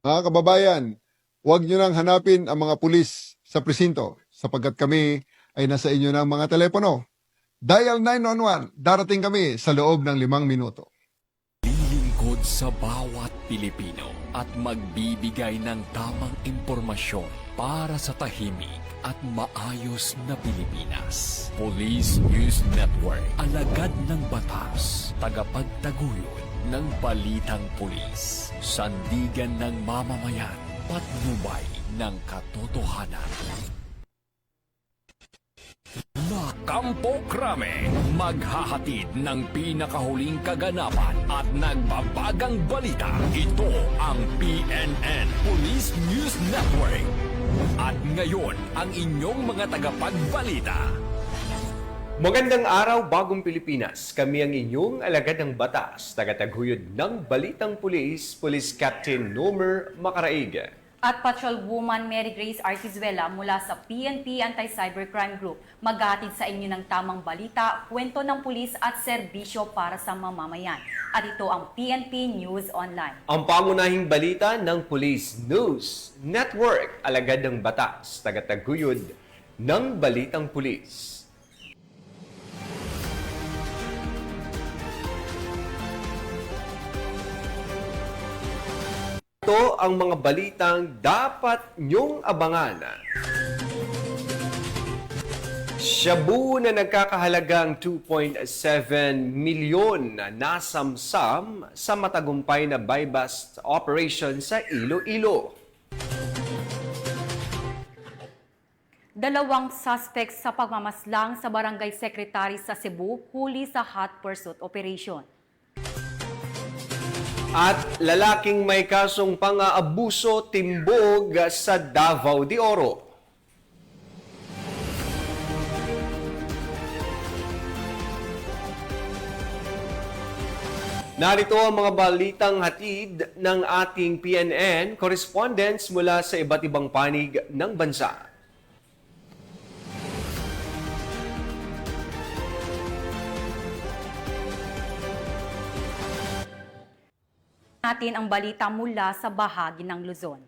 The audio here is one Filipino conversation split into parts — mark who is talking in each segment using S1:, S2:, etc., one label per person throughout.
S1: Mga kababayan, huwag nyo nang hanapin ang mga pulis sa presinto sapagkat kami ay nasa inyo ng mga telepono. Dial 911, darating kami sa loob ng 5 minuto.
S2: Lilingkod sa bawat Pilipino at magbibigay ng tamang impormasyon para sa tahimik at maayos na Pilipinas. Police News Network, alagad ng batas, tagapagtaguyod ng balitang pulis, sandigan ng mamamayan, patnubay ng katotohanan. Kampo Krame, maghahatid ng pinakahuling kaganapan at nagbabagang balita. Ito ang PNN Police News Network. At ngayon, ang inyong mga tagapagbalita.
S3: Magandang araw, Bagong Pilipinas. Kami ang inyong alagad ng batas, tagataguyod ng Balitang Pulis, Police Captain Nomer Macaraig.
S4: At Patrolwoman Mary Grace Artizuela mula sa PNP Anti-Cybercrime Group maghahatid sa inyo ng tamang balita, kwento ng pulis at serbisyo para sa mamamayan. At ito ang PNP News Online.
S3: Ang pangunahing balita ng Police News Network, alagad ng batas, tagataguyod ng Balitang Pulis. Ito ang mga balitang dapat nyong abangan. Shabu na nagkakahalagang 2.7 milyon na nasamsam sa matagumpay na buy-bust operation sa Iloilo.
S4: Dalawang suspects sa pagmamaslang sa barangay secretary sa Cebu huli sa hot pursuit operation.
S3: At lalaking may kasong pang-aabuso timbog sa Davao de Oro. Narito ang mga balitang hatid ng ating PNN correspondents mula sa iba't ibang panig ng bansa.
S4: Natin ang balita mula sa bahagi ng Luzon.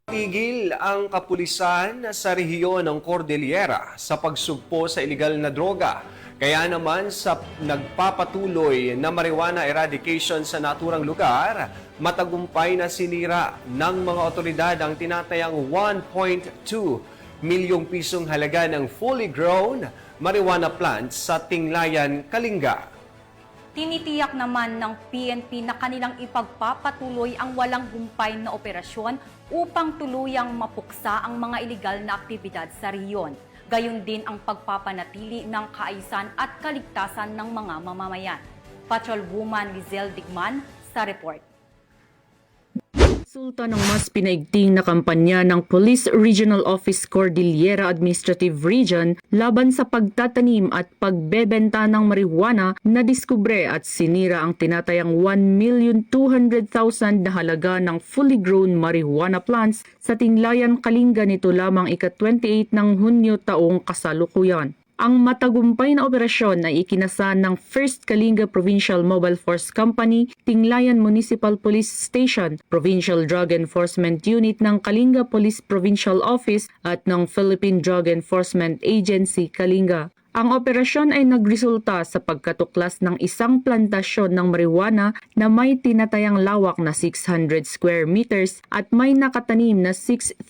S3: Tigil ang kapulisan sa rehiyon ng Cordillera sa pagsugpo sa ilegal na droga. Kaya naman sa nagpapatuloy na marijuana eradication sa naturang lugar, matagumpay na sinira ng mga otoridad ang tinatayang 1.2 milyong pisong halaga ng fully grown marijuana plants sa Tinglayan, Kalinga.
S4: Tinitiyak naman ng PNP na kanilang ipagpapatuloy ang walang humpay na operasyon upang tuluyang mapuksa ang mga ilegal na aktibidad sa rehiyon. Gayon din ang pagpapanatili ng kaayusan at kaligtasan ng mga mamamayan. Patrolwoman Lizelle Digman sa report.
S5: Resulta ng mas pinaigting na kampanya ng Police Regional Office Cordillera Administrative Region laban sa pagtatanim at pagbebenta ng marijuana na diskubre at sinira ang tinatayang 1,200,000 na halaga ng fully grown marijuana plants sa Tinglayan, Kalinga nito lamang ika-28 ng Hunyo taong kasalukuyan. Ang matagumpay na operasyon ay ikinasa ng 1st Kalinga Provincial Mobile Force Company, Tinglayan Municipal Police Station, Provincial Drug Enforcement Unit ng Kalinga Police Provincial Office at ng Philippine Drug Enforcement Agency, Kalinga. Ang operasyon ay nagresulta sa pagkatuklas ng isang plantasyon ng marijuana na may tinatayang lawak na 600 square meters at may nakatanim na 6,000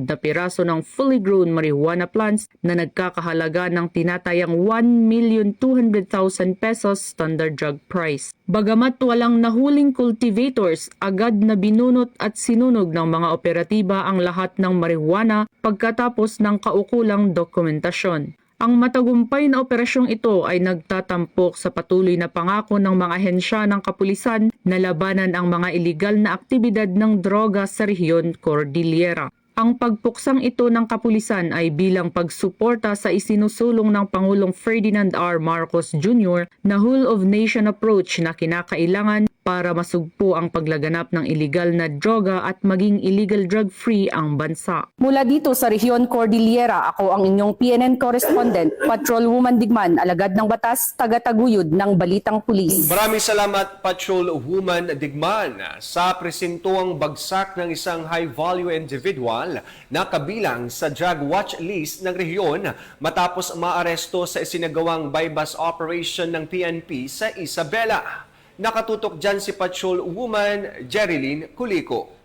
S5: na piraso ng fully grown marijuana plants na nagkakahalaga ng tinatayang 1,200,000 pesos standard drug price. Bagamat walang nahuling cultivators, agad na binunot at sinunog ng mga operatiba ang lahat ng marijuana pagkatapos ng kaukulang dokumentasyon. Ang matagumpay na operasyong ito ay nagtatampok sa patuloy na pangako ng mga ahensya ng kapulisan na labanan ang mga ilegal na aktibidad ng droga sa rehiyon Cordillera. Ang pagpuksang ito ng kapulisan ay bilang pagsuporta sa isinusulong ng Pangulong Ferdinand R. Marcos Jr. na whole-of-nation approach na kinakailangan para masugpo ang paglaganap ng iligal na droga at maging illegal drug-free ang bansa. Mula dito sa Rehiyon Cordillera, ako ang inyong PNN correspondent, Patrolwoman Digman, alagad ng batas, tagataguyod ng Balitang Pulis.
S3: Maraming salamat, Patrolwoman Digman, sa presintuang bagsak ng isang high-value individual na kabilang sa drug watch list ng rehiyon matapos maaresto sa isinagawang bypass operation ng PNP sa Isabela. Nakatutok dyan si Patrolwoman Jerilyn Culico.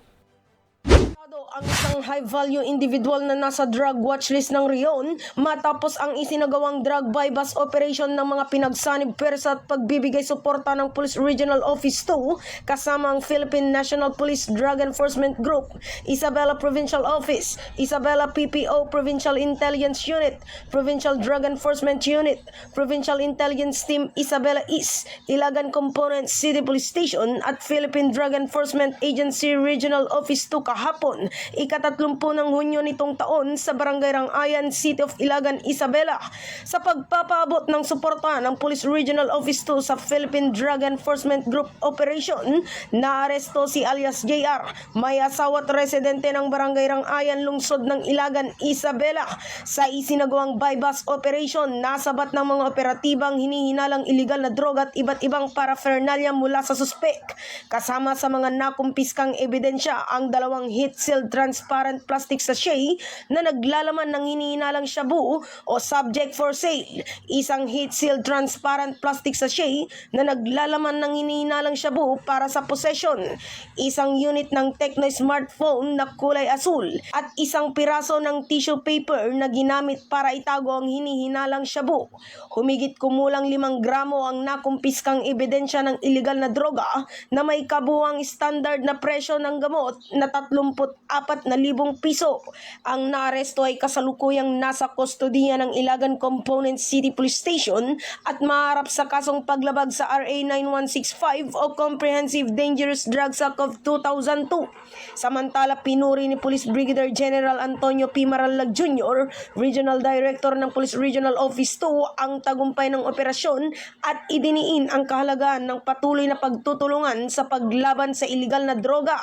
S6: Ang isang high-value individual na nasa drug watchlist ng Rion matapos ang isinagawang drug bypass operation ng mga pinagsanib pwersa at pagbibigay suporta ng Police Regional Office 2 kasama ang Philippine National Police Drug Enforcement Group, Isabela Provincial Office, Isabela PPO Provincial Intelligence Unit, Provincial Drug Enforcement Unit, Provincial Intelligence Team Isabela East, Ilagan Component City Police Station at Philippine Drug Enforcement Agency Regional Office 2 kahapon, ika-30 ng Hunyo nitong taon sa Barangay Rangayan, City of Ilagan, Isabela sa pagpapaabot ng suporta ng Police Regional Office 2 sa Philippine Drug Enforcement Group Operation. Naaresto si alias JR, may asawa at residente ng Barangay Rangayan, lungsod ng Ilagan, Isabela. Sa isinagawang bypass operation, nasabat ng mga operatibang hinihinalang iligal na droga at iba't ibang paraphernalia mula sa suspek. Kasama sa mga nakumpiskang ebidensya ang dalawang heat-sealed transparent plastic sachet na naglalaman ng hinihinalang shabu o subject for sale, isang heat-sealed transparent plastic sachet na naglalaman ng hinihinalang shabu para sa possession, isang unit ng Tecno smartphone na kulay asul at isang piraso ng tissue paper na ginamit para itago ang hinihinalang shabu. Humigit kumulang 5 gramo ang nakumpiskang ebidensya ng iligal na droga na may kabuuang standard na presyo ng gamot na 34,000 piso. Ang naaresto ay kasalukuyang nasa kustodiya ng Ilagan Component City Police Station at maharap sa kasong paglabag sa RA 9165 o Comprehensive Dangerous Drugs Act of 2002. Samantala, pinuri ni Police Brigadier General Antonio P. Maralag Jr., Regional Director ng Police Regional Office 2, ang tagumpay ng operasyon at idiniin ang kahalagaan ng patuloy na pagtutulungan sa paglaban sa iligal na droga.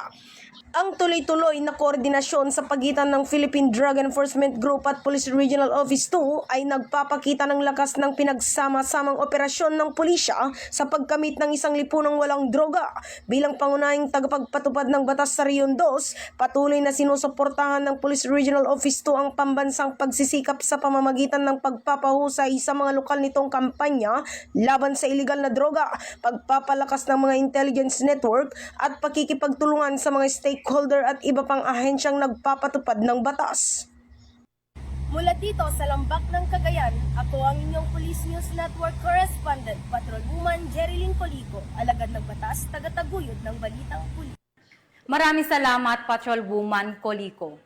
S6: Ang tuloy-tuloy na koordinasyon sa pagitan ng Philippine Drug Enforcement Group at Police Regional Office 2 ay nagpapakita ng lakas ng pinagsama-samang operasyon ng pulisya sa pagkamit ng isang lipunang walang droga. Bilang pangunahing tagapagpatupad ng batas sa Rion 2, patuloy na sinusuportahan ng Police Regional Office 2 ang pambansang pagsisikap sa pamamagitan ng pagpapahusay sa mga lokal nitong kampanya laban sa iligal na droga, pagpapalakas ng mga intelligence network at pakikipagtulungan sa mga stakeholder at iba pang ahensyang nagpapatupad ng batas.
S7: Mula dito sa Lambak ng Cagayan, ako ang inyong Police News Network Correspondent, Patrolwoman Jerilyn Culico, alagad ng batas, tagataguyod ng Balitang Pulis.
S4: Maraming salamat, Patrolwoman Culico.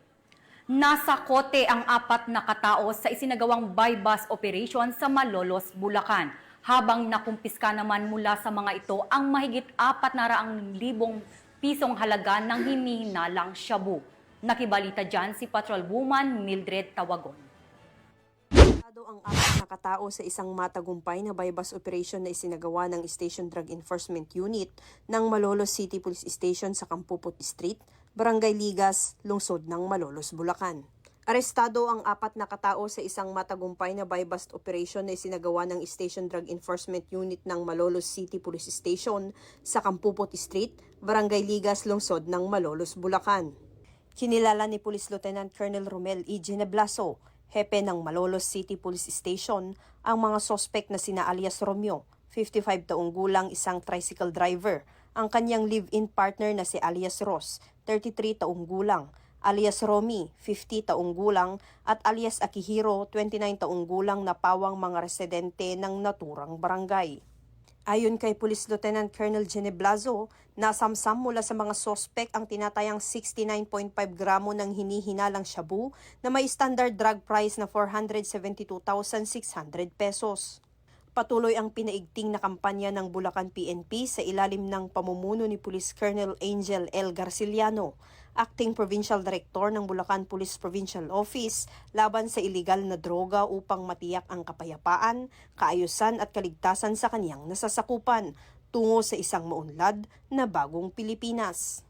S4: Nasa kote ang 4 na katao sa isinagawang bypass operation sa Malolos, Bulacan. Habang nakumpiska naman mula sa mga ito ang mahigit 400,000 pisong halaga ng hinihinalang shabu. Nakibalita dyan si Patrolwoman Mildred Tawagon.
S8: Ang 4 na katao sa isang matagumpay na bypass operation na isinagawa ng Station Drug Enforcement Unit ng Malolos City Police Station sa Kampupot Street, Barangay Ligas, lungsod ng Malolos, Bulacan. Arestado ang 4 na katao sa isang matagumpay na bypass operation na isinagawa ng Station Drug Enforcement Unit ng Malolos City Police Station sa Kampupot Street, Barangay Ligas, lungsod ng Malolos, Bulacan. Kinilala ni Police Lieutenant Colonel Romel E. Gineblaso, hepe ng Malolos City Police Station, ang mga sospek na sina alias Romeo, 55 taong gulang, isang tricycle driver, ang kanyang live-in partner na si alias Ross, 33 taong gulang, alias Romy, 50 taong gulang, at alias Akihiro, 29 taong gulang na pawang mga residente ng naturang barangay. Ayon kay Police Lieutenant Colonel Gineblaso, nasamsam mula sa mga sospek ang tinatayang 69.5 gramo ng hinihinalang shabu na may standard drug price na 472,600 pesos. Patuloy ang pinaigting na kampanya ng Bulacan PNP sa ilalim ng pamumuno ni Police Colonel Angel L. Garciliano, Acting Provincial Director ng Bulacan Police Provincial Office, laban sa iligal na droga upang matiyak ang kapayapaan, kaayusan at kaligtasan sa kaniyang nasasakupan. tungo sa isang maunlad na bagong Pilipinas.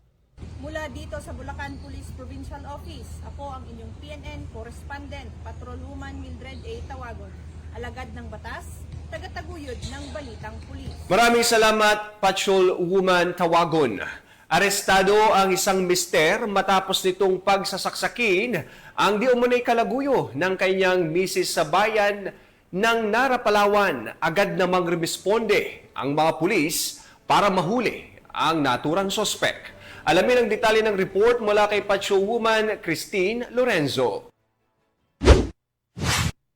S9: Mula dito sa Bulacan Police Provincial Office, ako ang inyong PNN Correspondent, Patrolwoman Mildred A. Tawagon, alagad ng batas, tagataguyod ng balitang pulis.
S3: Maraming salamat, Patrolwoman Tawagon. Arestado ang isang mister matapos nitong pagsasaksakin ang di umunay kalaguyo ng kanyang misis sa bayan ng Nara, Palawan. Agad namang rumisponde ang mga pulis para mahuli ang naturang sospek. Alamin ang detalye ng report mula kay Patrolwoman Christine Lorenzo.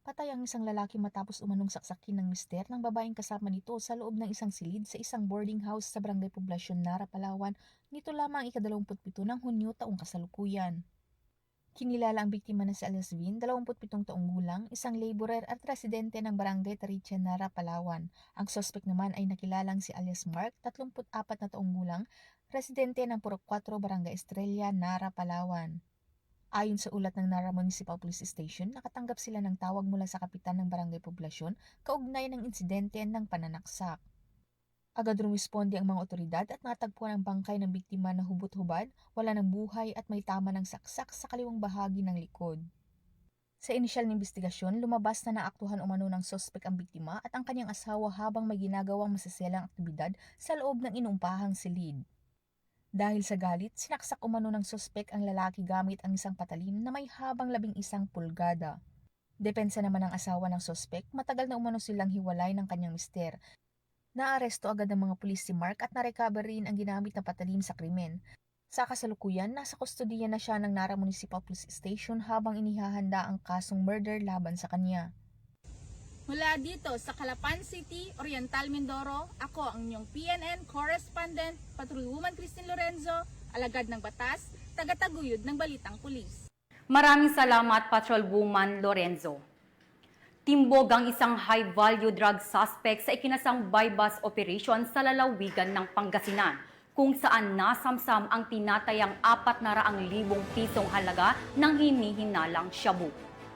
S10: Patay ang isang lalaki matapos umanong saksakin ng mister ng babaeng kasama nito sa loob ng isang silid sa isang boarding house sa Barangay Poblasyon, Nara, Palawan, nito lamang ika-27 ng Hunyo taong kasalukuyan. Kinilala ang biktima na si alias Vin, 27 taong gulang, isang laborer at residente ng Barangay Taricha, Nara, Palawan. Ang suspect naman ay nakilalang si alias Mark, 34 na taong gulang, residente ng Purok 4, Barangay Estrella, Nara, Palawan. Ayon sa ulat ng Nara Municipal Police Station, nakatanggap sila ng tawag mula sa kapitan ng Barangay Poblasyon kaugnay ng insidente ng pananaksak. Agad rumisponde ang mga otoridad at natagpuan ang bangkay ng biktima na hubot-hubad, wala ng buhay at may tama ng saksak sa kaliwang bahagi ng likod. Sa inisyal na investigasyon, lumabas na naaktuhan umano ng sospek ang biktima at ang kanyang asawa habang may ginagawang masaselang aktibidad sa loob ng inumpahang silid. Dahil sa galit, sinaksak umano ng sospek ang lalaki gamit ang isang patalim na may habang 11 pulgada. Depensa naman ng asawa ng sospek, matagal na umano silang hiwalay ng kanyang mister. Naaresto agad ng mga pulis si Mark at narecover rin ang ginamit na patalim sa krimen. Sa kasalukuyan, nasa kustodiya na siya ng Nara Municipal Police Station habang inihahanda ang kasong murder laban sa kanya.
S9: Mula dito sa Calapan City, Oriental Mindoro, ako ang inyong PNN Correspondent, Patrolwoman Christine Lorenzo, alagad ng batas, tagataguyod ng balitang pulis.
S4: Maraming salamat, Patrolwoman Lorenzo. Timbog ang isang high-value drug suspect sa ikinasang bypass operation sa lalawigan ng Pangasinan, kung saan nasamsam ang tinatayang 400,000 pisong halaga ng hinihinalang shabu.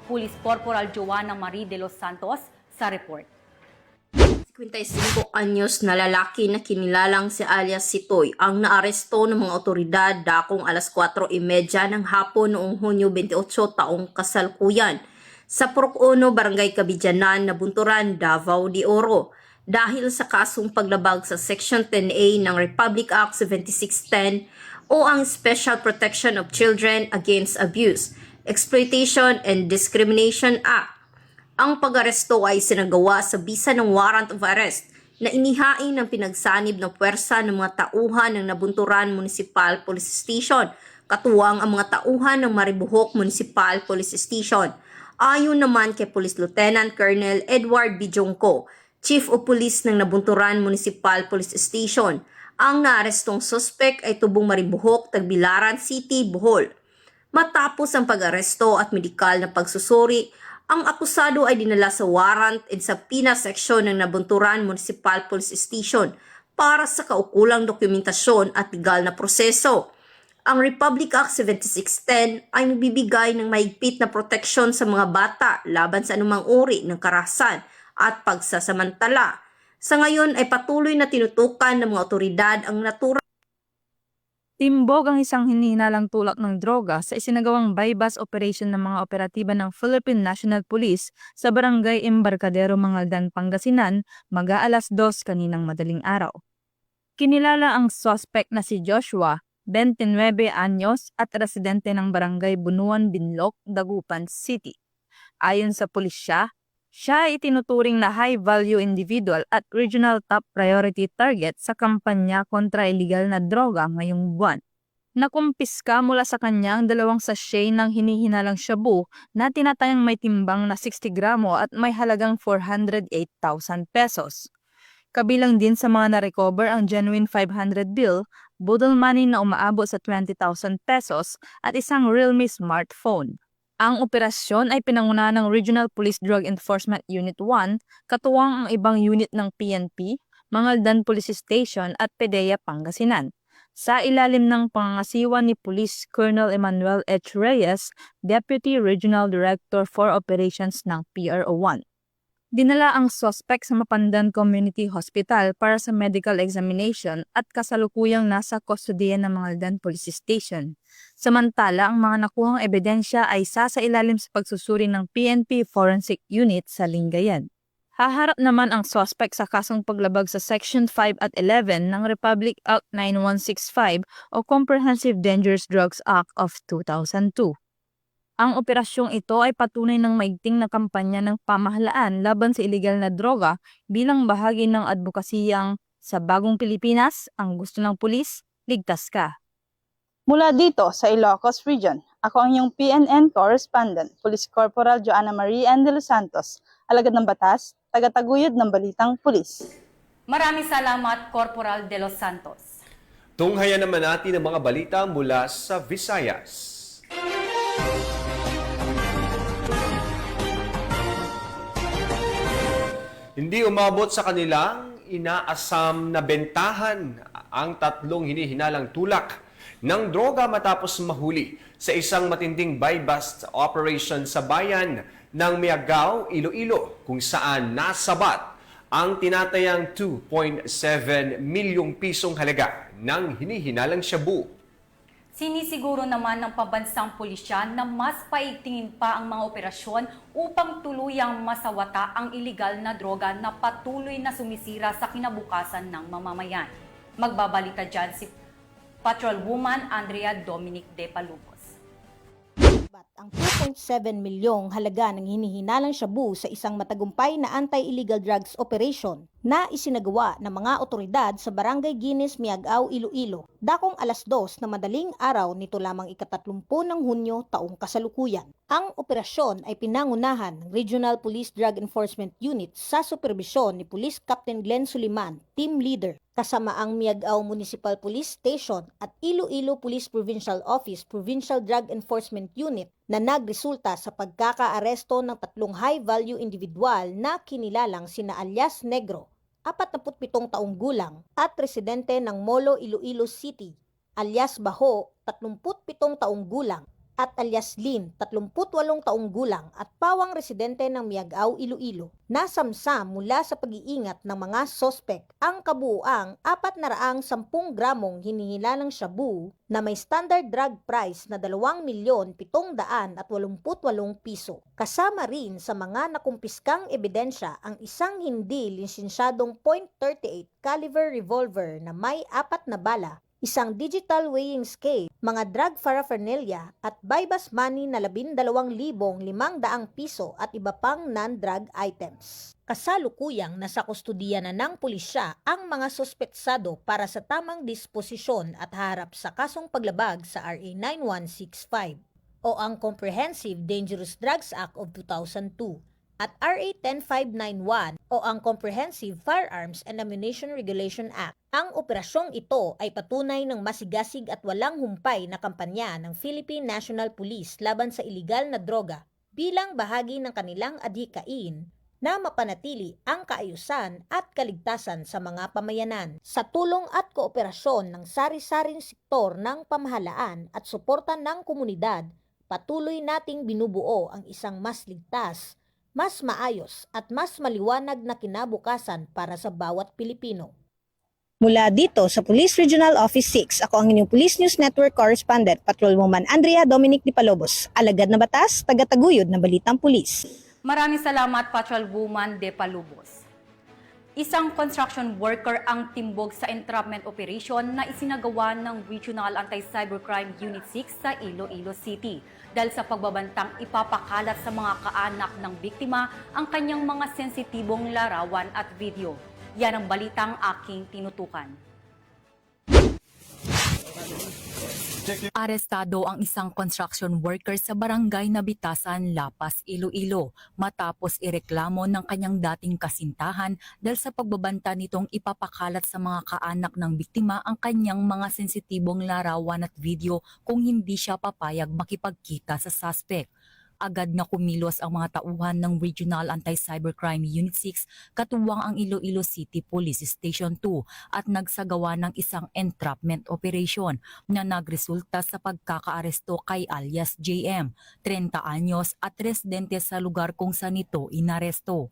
S4: Police Corporal Joanna Marie de los Santos sa report.
S11: 55 anyos na lalaki na kinilalang si alias Sitoy ang naaresto ng mga otoridad dakong alas 4:30 ng hapon noong Hunyo 28 taong kasalukuyan sa Purok 1, Barangay Kabidyanan, Nabunturan, Davao de Oro dahil sa kasong paglabag sa Section 10A ng Republic Act 7610 o ang Special Protection of Children Against Abuse, Exploitation and Discrimination Act. Ang pag-aresto ay sinagawa sa bisa ng warrant of arrest na inihain ng pinagsanib ng puwersa ng mga tauhan ng Nabunturan Municipal Police Station, katuwang ang mga tauhan ng Maribojoc Municipal Police Station. Ayon naman kay Police Lieutenant Colonel Edward Bijongco, Chief of Police ng Nabunturan Municipal Police Station, ang naarestong suspect ay tubong Maribojoc, Tagbilaran City, Bohol. Matapos ang pag-aresto at medikal na pagsusuri, ang akusado ay dinala sa warrant and sa PINA section ng Nabunturan Municipal Police Station para sa kaukulang dokumentasyon at legal na proseso. Ang Republic Act 7610 ay nagbibigay ng mahigpit na proteksyon sa mga bata laban sa anumang uri ng karahasan at pagsasamantala. Sa ngayon ay patuloy na tinutukan ng mga otoridad ang naturang
S10: Timbog ang isang hinihinalang tulak ng droga sa isinagawang bypass operation ng mga operatiba ng Philippine National Police sa Barangay Embarcadero, Mangaldan, Pangasinan, mag-aalas 2 kaninang madaling araw. Kinilala ang suspect na si Joshua, 29 anyos at residente ng Barangay Bunuan, Binloc, Dagupan City. Ayon sa pulisya, siya ay itinuturing na high-value individual at regional top priority target sa kampanya kontra illegal na droga ngayong buwan. Nakumpiska mula sa kanya ang 2 sachet ng hinihinalang shabu na tinatayang may timbang na 60 gramo at may halagang 408,000 pesos. Kabilang din sa mga na-recover ang genuine 500 bill, budol money na umaabot sa 20,000 pesos at isang Realme smartphone. Ang operasyon ay pinangunahan ng Regional Police Drug Enforcement Unit 1, katuwang ang ibang unit ng PNP, Mangaldan Police Station at PDEA Pangasinan. Sa ilalim ng pangangasiwa ni Police Colonel Emmanuel H. Reyes, Deputy Regional Director for Operations ng PRO1.
S12: Dinala ang suspect sa Mapandan Community Hospital para sa medical examination at kasalukuyang nasa kustodiya ng Mangaldan Police Station. Samantala, ang mga nakuhang ebidensya ay sasailalim sa pagsusuri ng PNP Forensic Unit sa Lingayen. Haharap naman ang suspect sa kasong paglabag sa Section 5 at 11 ng Republic Act 9165 o Comprehensive Dangerous Drugs Act of 2002. Ang operasyong ito ay patunay ng maigting na kampanya ng pamahalaan laban sa iligal na droga bilang bahagi ng advokasiyang sa Bagong Pilipinas, ang gusto ng pulis, ligtas ka.
S13: Mula dito sa Ilocos Region, ako ang iyong PNN Correspondent, Police Corporal Joanna Marie N. de los Santos, alagad ng batas, tagataguyod ng balitang pulis.
S4: Maraming salamat, Corporal De Los Santos.
S3: Tunghayan naman natin ang mga balita mula sa Visayas. Hindi umabot sa kanilang inaasam na bentahan ang tatlong hinihinalang tulak ng droga matapos mahuli sa isang matinding buy-bust operation sa bayan ng Miagao, Iloilo, kung saan nasabat ang tinatayang 2.7 milyong pisong halaga ng hinihinalang shabu.
S4: Sinisiguro naman ng pambansang pulisyan na mas paigtingin pa ang mga operasyon upang tuluyang masawata ang iligal na droga na patuloy na sumisira sa kinabukasan ng mamamayan. Magbabalita dyan si Patrolwoman Andrea Dominic De Palubos.
S14: Ang 2.7 milyong halaga ng hinihinalang shabu sa isang matagumpay na anti-illegal drugs operation na isinagawa ng mga otoridad sa Barangay Guinness, Miagao, Iloilo, dakong alas 2 na madaling araw nito lamang ika-30 ng Hunyo taong kasalukuyan. Ang operasyon ay pinangunahan ng Regional Police Drug Enforcement Unit sa superbisyon ni Police Captain Glenn Suliman, team leader, kasama ang Miagao Municipal Police Station at Iloilo Police Provincial Office Provincial Drug Enforcement Unit na nagresulta sa pagkakaaresto ng tatlong high-value individual na kinilalang sina alias Negro, 47 taong gulang, at residente ng Molo, Iloilo City, alias Baho, 37 taong gulang, at alias Lin, 38 taong gulang at pawang residente ng Miagao, Iloilo. Nasamsam mula sa pag-iingat ng mga sospek ang kabuuang 410 gramong hinihilalang shabu na may standard drug price na 2,788,000 piso. Kasama rin sa mga nakumpiskang ebidensya ang isang hindi lisensyadong .38 caliber revolver na may 4 na bala, isang digital weighing scale, mga drug paraphernalia at buy-bust money na 12,500 piso at iba pang non-drug items. Kasalukuyang nasa kustudiya na ng pulisya ang mga suspetsado para sa tamang disposisyon at harap sa kasong paglabag sa RA 9165 o ang Comprehensive Dangerous Drugs Act of 2002 at RA 10591 o ang Comprehensive Firearms and Ammunition Regulation Act. Ang operasyong ito ay patunay ng masigasig at walang humpay na kampanya ng Philippine National Police laban sa iligal na droga bilang bahagi ng kanilang adhikain na mapanatili ang kaayusan at kaligtasan sa mga pamayanan. Sa tulong at kooperasyon ng sari-saring sektor ng pamahalaan at suporta ng komunidad, patuloy nating binubuo ang isang mas ligtas, mas maayos at mas maliwanag na kinabukasan para sa bawat Pilipino.
S15: Mula dito sa Police Regional Office 6, ako ang inyong Police News Network Correspondent, Patrolwoman Andrea Dominic de Palubos, alagad na batas, tagataguyod ng balitang pulis.
S4: Maraming salamat, Patrolwoman De Palubos. Isang construction worker ang timbog sa entrapment operation na isinagawa ng Regional Anti-Cybercrime Unit 6 sa Iloilo City dahil sa pagbabantang ipapakalat sa mga kaanak ng biktima ang kanyang mga sensitibong larawan at video. Yan ang balitang aking tinutukan.
S5: Arestado ang isang construction worker sa barangay na Bitasan, Lapas, Iloilo matapos ireklamo ng kanyang dating kasintahan dahil sa pagbabanta nitong ipapakalat sa mga kaanak ng biktima ang kanyang mga sensitibong larawan at video kung hindi siya papayag makipagkita sa suspect. Agad na kumilos ang mga tauhan ng Regional Anti-Cybercrime Unit 6 katuwang ang Iloilo City Police Station 2 at nagsagawa ng isang entrapment operation na nagresulta sa pagkakaaresto kay alias JM, 30 anyos at residente sa lugar kung saan ito inaresto.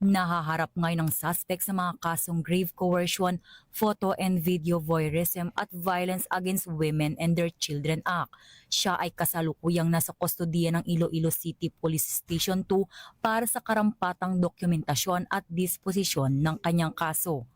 S4: Nahaharap ngayon ng suspect sa mga kasong grave coercion, photo and video voyeurism at Violence Against Women and Their Children Act. Siya ay kasalukuyang nasa kustodiya ng Iloilo City Police Station 2 para sa karampatang dokumentasyon at disposisyon ng kanyang kaso.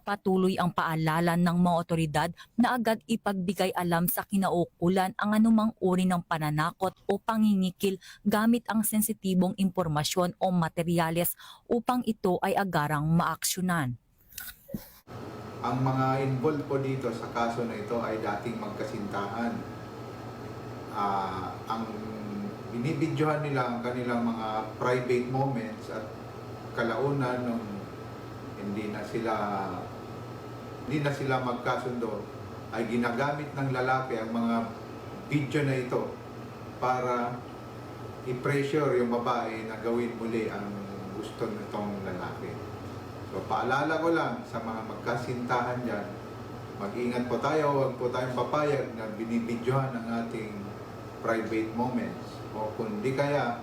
S4: Patuloy ang paalala ng mga otoridad na agad ipagbigay alam sa kinaukulan ang anumang uri ng pananakot o pangingikil gamit ang sensitibong impormasyon o materyales upang ito ay agarang maaksyonan.
S16: Ang mga involved po dito sa kaso na ito ay dating magkasintahan. Ang binibidyohan nila ang kanilang mga private moments at kalaunan nung hindi na sila magkasundo ay ginagamit ng lalaki ang mga video na ito para i-pressure yung babae na gawin muli ang gusto nitong lalaki. So paalala ko lang sa mga magkasintahan dyan, mag-ingat po tayo, huwag po tayong papayag na binibidyohan ang ating private moments. O kundi kaya,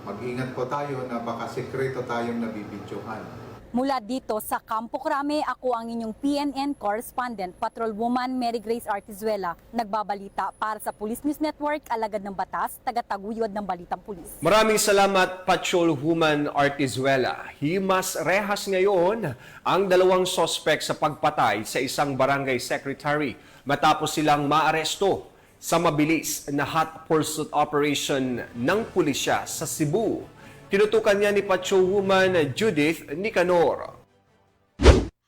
S16: mag-ingat po tayo na baka sekreto tayong nabibidyohan.
S4: Mula dito sa Campo Crame, ako ang inyong PNN correspondent, Patrolwoman Mary Grace Artizuela, nagbabalita para sa Police News Network, Alagad ng Batas, tagataguyod ng Balitang Pulis.
S3: Maraming salamat, Patrolwoman Artizuela. Himas rehas ngayon ang dalawang sospek sa pagpatay sa isang barangay secretary matapos silang maaresto sa mabilis na hot pursuit operation ng pulisya sa Cebu. Tinutukan niya ni Patrolwoman Judith Nicanor.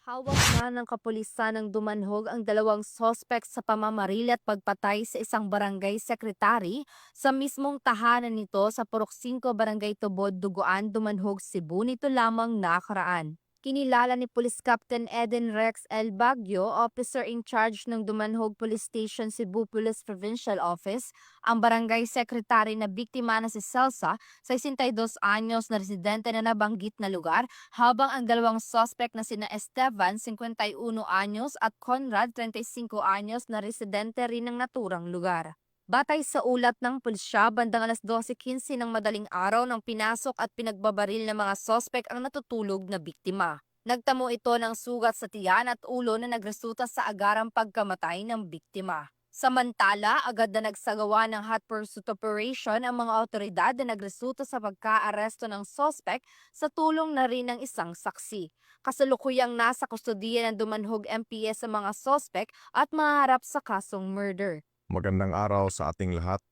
S12: Hawak na ng kapulisan ng Dumanhog ang dalawang sospek sa pamamaril at pagpatay sa isang barangay secretary sa mismong tahanan nito sa Purok 5 Barangay Tubod, Duguan, Dumanhog, Cebu nito lamang nakaraan. Kinilala ni Police Captain Eden Rex L. Baguio, officer in charge ng Dumanhog Police Station Cebu Police Provincial Office, ang barangay secretary na biktima na si Celsa, 62 anyos na residente na nabanggit na lugar, habang ang dalawang suspect na sina Esteban, 51 anyos at Conrad, 35 anyos na residente rin ng naturang lugar. Batay sa ulat ng pulisya, bandang alas 12:15 ng madaling araw nang pinasok at pinagbabaril ng mga sospek ang natutulog na biktima. Nagtamo ito ng sugat sa tiyan at ulo na nagresulta sa agarang pagkamatay ng biktima. Samantala, agad na nagsagawa ng hot pursuit operation ang mga otoridad na nagresulta sa pagka-aresto ng sospek sa tulong na rin ng isang saksi. Kasalukuyang nasa kustodiya ng Dumanhog MPS sa mga sospek at maharap sa kasong murder.
S17: Magandang araw sa ating lahat.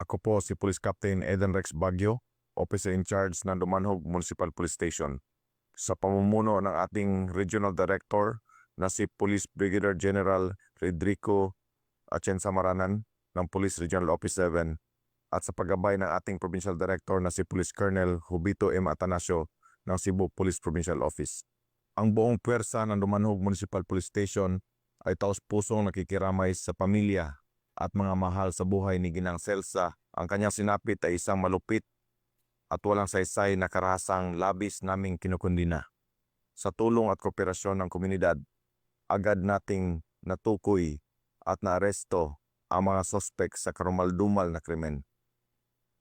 S17: Ako po si Police Captain Eden Rex Baguio, Officer in Charge ng Dumanhog Municipal Police Station. Sa pamumuno ng ating Regional Director na si Police Brigadier General Rodrigo Atienza Maranan ng Police Regional Office 7 at sa paggabay ng ating Provincial Director na si Police Colonel Hubito M. Atanasio ng Cebu Police Provincial Office. Ang buong puwersa ng Dumanhog Municipal Police Station ay taos-pusong nakikiramay sa pamilya at mga mahal sa buhay ni Ginang Celsa. Ang kanyang sinapit ay isang malupit at walang saysay na karahasang labis naming kinukundina. Sa tulong at kooperasyon ng komunidad, agad nating natukoy at naaresto ang mga sospek sa karumaldumal na krimen.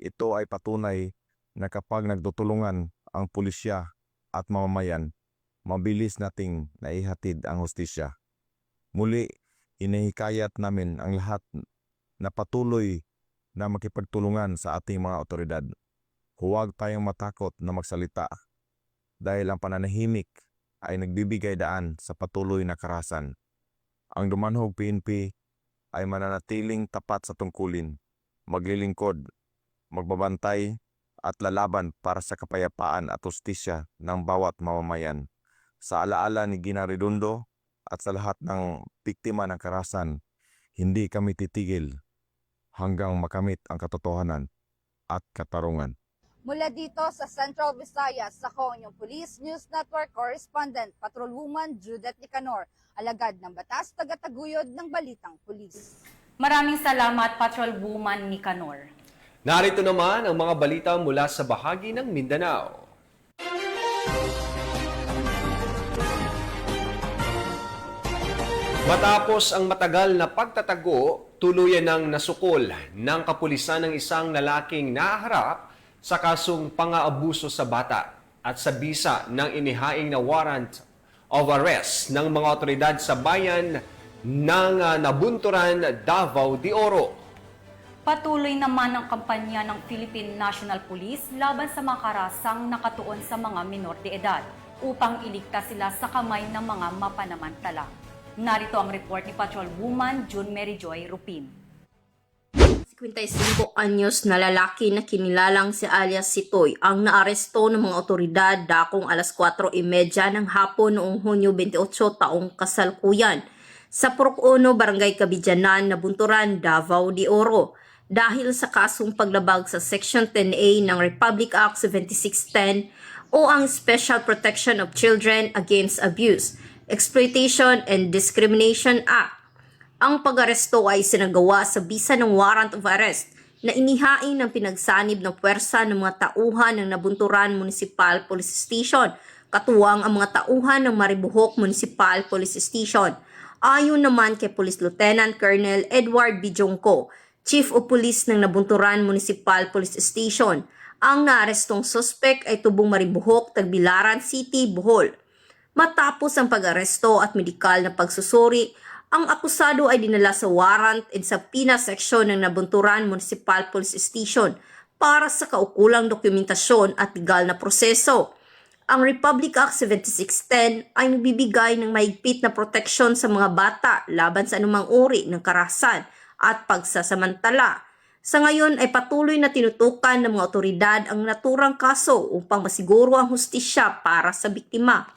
S17: Ito ay patunay na kapag nagtutulungan ang pulisya at mamamayan, mabilis nating naihatid ang hustisya. Muli, inihikayat namin ang lahat na patuloy na makipagtulungan sa ating mga otoridad. Huwag tayong matakot na magsalita dahil ang pananahimik ay nagbibigay daan sa patuloy na karahasan. Ang Dumanhog PNP ay mananatiling tapat sa tungkulin, maglilingkod, magbabantay at lalaban para sa kapayapaan at hustisya ng bawat mamamayan. Sa alaala ni Gina Redondo at sa lahat ng biktima ng karahasan, hindi kami titigil hanggang makamit ang katotohanan at katarungan.
S12: Mula dito sa Central Visayas, ako ang inyong Police News Network Correspondent, Patrolwoman Judith Nicanor, alagad ng batas, tagataguyod ng Balitang Pulis.
S4: Maraming salamat, Patrolwoman Nicanor.
S3: Narito naman ang mga balita mula sa bahagi ng Mindanao. Matapos ang matagal na pagtatago, tuluyan ng nasukol ng kapulisan ng isang lalaking naharap sa kasong pang-aabuso sa bata. At sa bisa ng inihaing na warrant of arrest ng mga otoridad sa bayan ng Nabunturan, Davao de Oro.
S4: Patuloy naman ang kampanya ng Philippine National Police laban sa mga karasang nakatuon sa mga minor de edad upang iligtas sila sa kamay ng mga mapanamantala. Narito ang report ni Patrolwoman June Mary Joy Rupin.
S11: 55 anyos na lalaki na kinilalang si alias Sitoy ang naaresto ng mga otoridad dakong alas 4:30 ng hapon noong Hunyo 28 taong kasalukuyan sa Purok 1, Barangay Kabidyanan, Nabunturan, Davao de Oro dahil sa kasong paglabag sa Section 10A ng Republic Act 7610 o ang Special Protection of Children Against Abuse, Exploitation and Discrimination Act. Ang pag-aresto ay sinagawa sa bisa ng warrant of arrest na inihain ng pinagsanib ng puwersa ng mga tauhan ng Nabunturan Municipal Police Station, katuwang ang mga tauhan ng Maribohok Municipal Police Station. Ayon naman kay Police Lieutenant Colonel Edward Bijongko, Chief of Police ng Nabunturan Municipal Police Station, ang naarestong suspect ay tubong Maribohok, Tagbilaran City, Bohol. Matapos ang pag-aresto at medikal na pagsusuri, ang akusado ay dinala sa warrant and sa PINA section ng Nabunturan Municipal Police Station para sa kaukulang dokumentasyon at legal na proseso. Ang Republic Act 7610 ay nagbibigay ng mahigpit na proteksyon sa mga bata laban sa anumang uri ng karahasan at pagsasamantala. Sa ngayon ay patuloy na tinutukan ng mga otoridad ang naturang kaso upang masiguro ang hustisya para sa biktima.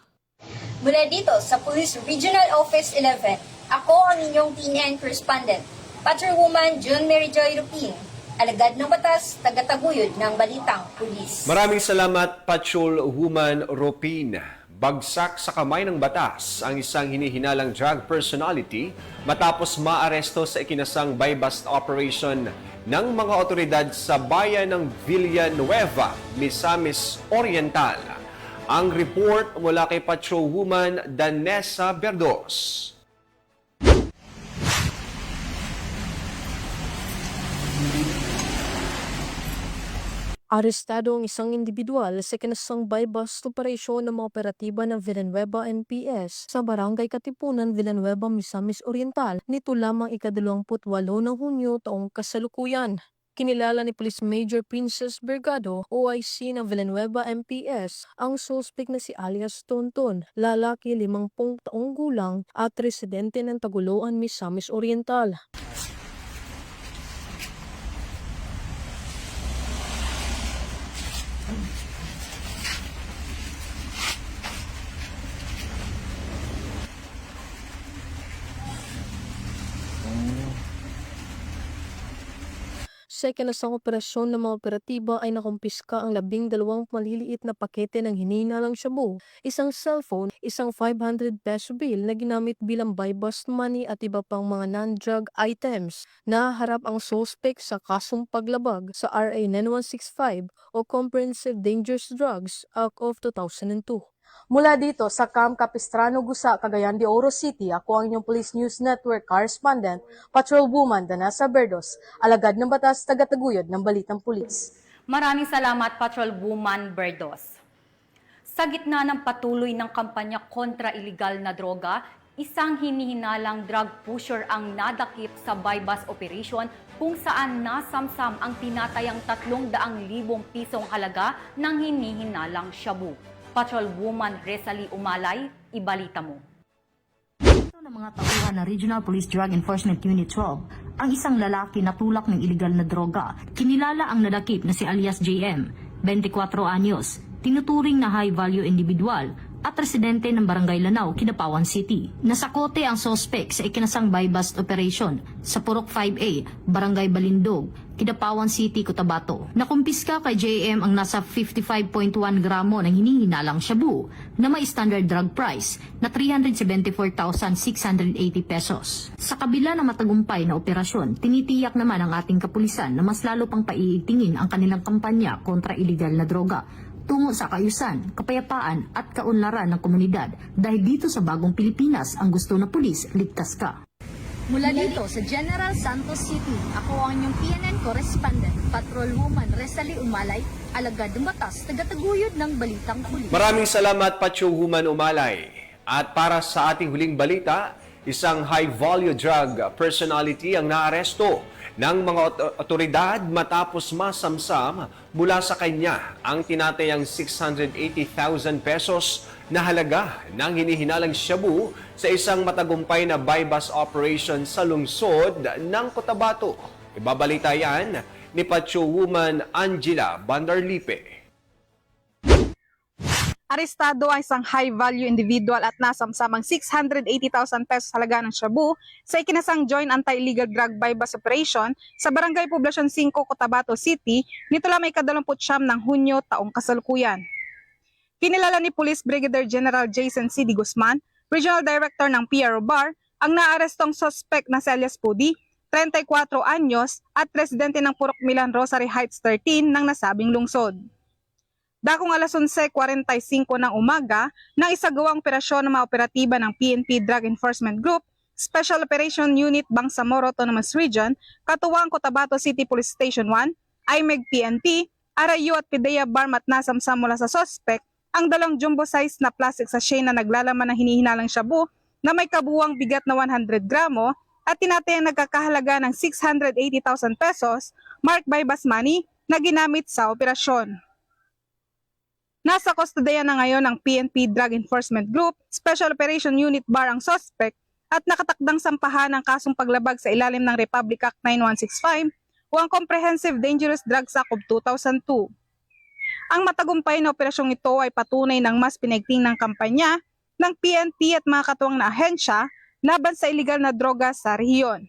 S18: Mula dito sa Police Regional Office 11, ako ang inyong PNN correspondent, Patrolwoman June Mary Joy Rupin, alagad ng batas, tagataguyod ng balitang pulis.
S3: Maraming salamat, Patrolwoman Rupin. Bagsak sa kamay ng batas ang isang hinihinalang drug personality matapos maaresto sa ikinasang buy-bust operation ng mga otoridad sa bayan ng Villanueva, Misamis Oriental. Ang report mula kay Patrolwoman Danessa Berdos.
S19: Arestado ang isang individual sa kinasang buy-bust operasyon ng mga operatiba ng Villanueva NPS sa Barangay Katipunan, Villanueva, Misamis Oriental nito lamang ika-28 ng Hunyo taong kasalukuyan. Kinilala ni Police Major Princess Bergado, OIC ng Villanueva MPS, ang suspect na si alias Tonton, lalaki 50 taong gulang at residente ng Taguluan, Misamis Oriental. Sa ikinasang operasyon ng mga operatiba ay nakumpiska ang 12 maliliit na pakete ng hinihinalang shabu, isang cellphone, isang 500 peso bill na ginamit bilang buy-bust money at iba pang mga non-drug items. Naharap ang suspect sa kasong paglabag sa RA 9165 o Comprehensive Dangerous Drugs Act of 2002.
S6: Mula dito sa Camp Capistrano, Gusa, Cagayan de Oro City, ako ang inyong Police News Network correspondent, Patrolwoman Danessa Berdos, alagad ng batas, tagataguyod ng balitang pulis.
S4: Maraming salamat, Patrolwoman Berdos. Sa gitna ng patuloy ng kampanya kontra iligal na droga, isang hinihinalang drug pusher ang nadakip sa buy-bust operation kung saan nasamsam ang tinatayang 300,000 pisong halaga ng hinihinalang shabu. Patrolwoman Resali Umalay, ibalita mo.
S14: Ito ng mga tauhan ng Regional Police Drug Enforcement Unit 12, ang isang lalaki na tulak ng iligal na droga. Kinilala ang nadakip na si alias JM, 24 anyos, tinuturing na high-value individual at residente ng Barangay Lanao, Kidapawan City. Nasakote ang suspect sa ikinasang buy-bust operation sa Purok 5A, Barangay Balindog, Kidapawan City, Cotabato. Nakumpiska kay JM ang nasa 55.1 gramo ng hinihinalang shabu na may standard drug price na 374,680 pesos. Sa kabila ng matagumpay na operasyon, tinitiyak naman ang ating kapulisan na mas lalo pang paiitingin ang kanilang kampanya kontra iligal na droga tungo sa kaayusan, kapayapaan at kaunlaran ng komunidad dahil dito sa bagong Pilipinas ang gusto na pulis, ligtas ka.
S18: Mula dito sa General Santos City, ako ang inyong PNN correspondent, Patrolwoman Resali Umalay,
S14: alagad ng batas, tagataguyod ng balitang pulis.
S3: Maraming salamat, Pacho Human Umalay. At para sa ating huling balita, isang high-value drug personality ang naaresto ng mga otoridad matapos masamsam mula sa kanya ang tinatayang 680,000 pesos na halaga ng hinihinalang shabu sa isang matagumpay na buy-bust operation sa lungsod ng Cotabato. Ibabalita yan ni Pacho Woman Angela Bandarlipe.
S13: Arestado ang isang high-value individual at nasamsamang 680,000 pesos halaga ng shabu sa ikinasang Joint Anti-Illegal Drug Buy-Bust Operation sa Barangay Poblacion 5, Cotabato City nito lamang ika-29 ng Hunyo taong kasalukuyan. Kinilala ni Police Brigadier General Jason C. D. Guzman, Regional Director ng PRO BAR, ang naarestong suspect na si alias Pudi, 34 anyos at residente ng Purok Milan Rosary Heights 13 ng nasabing lungsod. Dakong alas 11:45 ng umaga, nang isagawang operasyon ng mga operatiba ng PNP Drug Enforcement Group, Special Operation Unit Bangsamoro Autonomous Region, katuwang Cotabato City Police Station 1, IMEG PNP, Arayo at PIDEA Barm at nasamsam mula sa suspect ang dalawang jumbo size na plastic sachet na naglalaman ng hinihinalang shabu na may kabuuang bigat na 100 gramo at tinatayang nagkakahalaga ng 680,000 pesos marked by bus money na ginamit sa operasyon. Nasa kustodiya na ngayon ng PNP Drug Enforcement Group, Special Operation Unit BAR ang suspect at nakatakdang sampahan ng kasong paglabag sa ilalim ng Republic Act 9165 o ang Comprehensive Dangerous Drugs Act of 2002. Ang matagumpay na operasyong ito ay patunay ng mas pinaigting ng kampanya ng PNP at mga katuwang na ahensya laban sa iligal na droga sa rehiyon.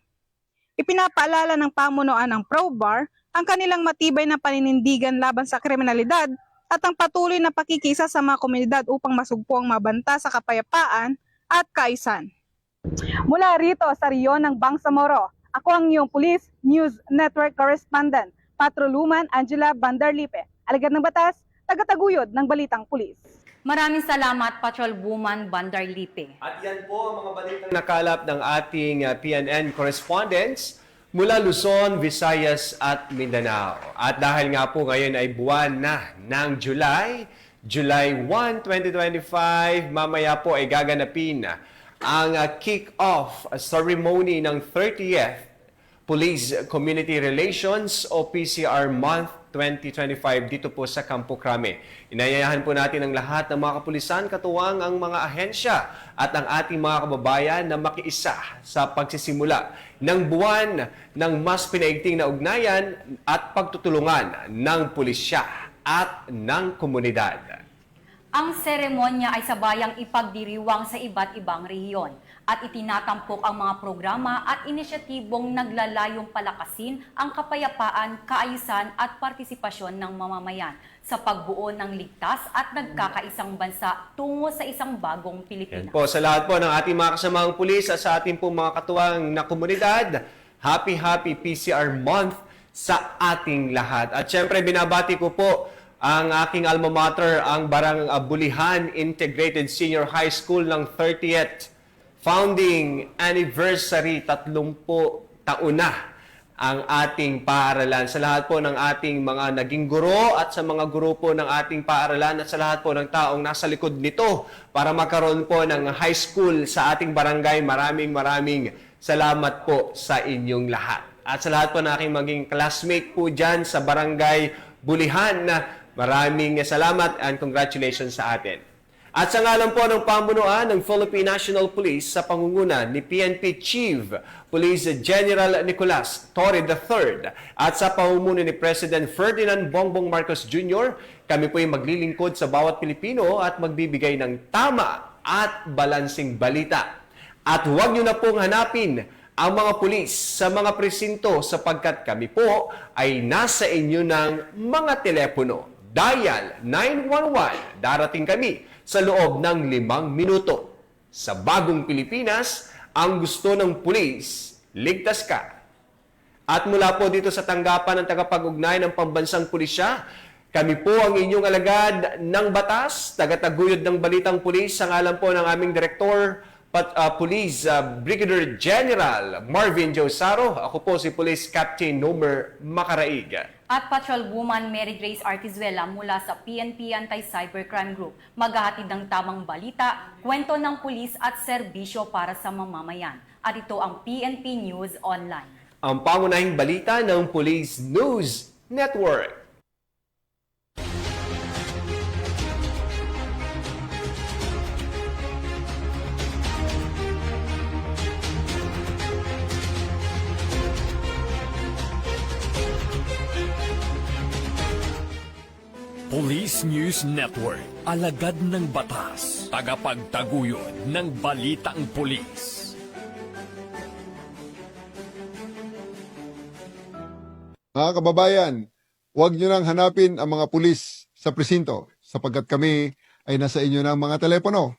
S13: Ipinapaalala ng pamunuan ng ProBAR ang kanilang matibay na paninindigan laban sa kriminalidad at ang patuloy na pakikisa sa mga komunidad upang masugpo ang mabanta sa kapayapaan at kaisan. Mula rito sa riyon ng Bangsamoro, ako ang iyong Police News Network Correspondent, Patrolwoman Angela Bandarlipe, alagad ng batas, tagataguyod ng balitang pulis.
S4: Maraming salamat, Patrolwoman Bandarlipe.
S3: At yan po ang mga balitang nakalap ng ating PNN correspondents mula Luzon, Visayas at Mindanao. At dahil nga po ngayon ay buwan na ng July 1, 2025, mamaya po ay gaganapin ang kick-off ceremony ng 30th Police Community Relations o PCR Month 2025 dito po sa Campo Crame. Inayayahan po natin ang lahat ng mga kapulisan, katuwang ang mga ahensya at ang ating mga kababayan na makiisa sa pagsisimula ng buwan ng mas pinaigting na ugnayan at pagtutulungan ng pulisya at ng komunidad.
S4: Ang seremonya ay sabayang ipagdiriwang sa iba't ibang rehiyon at itinatampok ang mga programa at inisyatibong naglalayong palakasin ang kapayapaan, kaayusan at partisipasyon ng mamamayan sa pagbuo ng ligtas at nagkakaisang bansa tungo sa isang bagong Pilipinas.
S3: Yan po, sa lahat po ng ating mga kasamang pulis at sa ating po mga katuwang na komunidad, happy PCR Month sa ating lahat. At syempre binabati ko po ang aking alma mater, ang Barang Bulihan Integrated Senior High School ng 30th founding anniversary, 30 taon na ang ating paaralan. Sa lahat po ng ating mga naging guro at sa mga guro po ng ating paaralan at sa lahat po ng taong nasa likod nito para magkaroon po ng high school sa ating barangay, maraming salamat po sa inyong lahat. At sa lahat po ng aking maging classmate po dyan sa Barangay Bulihan, maraming salamat and congratulations sa atin. At sa ngalan po ng pamunuan ng Philippine National Police sa pangunguna ni PNP Chief Police General Nicolas Torre III at sa pamumuno ni President Ferdinand Bongbong Marcos Jr., kami po ay maglilingkod sa bawat Pilipino at magbibigay ng tama at balansing balita. At huwag nyo na pong hanapin ang mga pulis sa mga presinto sapagkat kami po ay nasa inyo ng mga telepono. Dial 911, darating kami sa loob ng 5 minuto. Sa bagong Pilipinas, ang gusto ng pulis, ligtas ka. At mula po dito sa tanggapan ng tagapag-ugnay ng Pambansang Pulisya, kami po ang inyong alagad ng batas, tagataguyod ng balitang pulis, sa ngalan po ng aming Direktor Police Brigadier General Marvin Josaro. Ako po si Police Captain Nomer Macaraig.
S4: At Patrolwoman Mary Grace Artizuela mula sa PNP Anti-Cybercrime Group maghahatid ng tamang balita, kwento ng pulis at serbisyo para sa mamamayan. At ito ang PNP News Online.
S3: Ang pangunahing balita ng Police News Network.
S2: Police News Network, alagad ng batas, tagapagtaguyod ng balitang pulis.
S1: Mga kababayan, huwag nyo nang hanapin ang mga pulis sa presinto sapagkat kami ay nasa inyo ng mga telepono.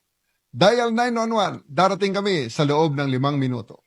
S1: Dial 911, darating kami sa loob ng 5 minuto.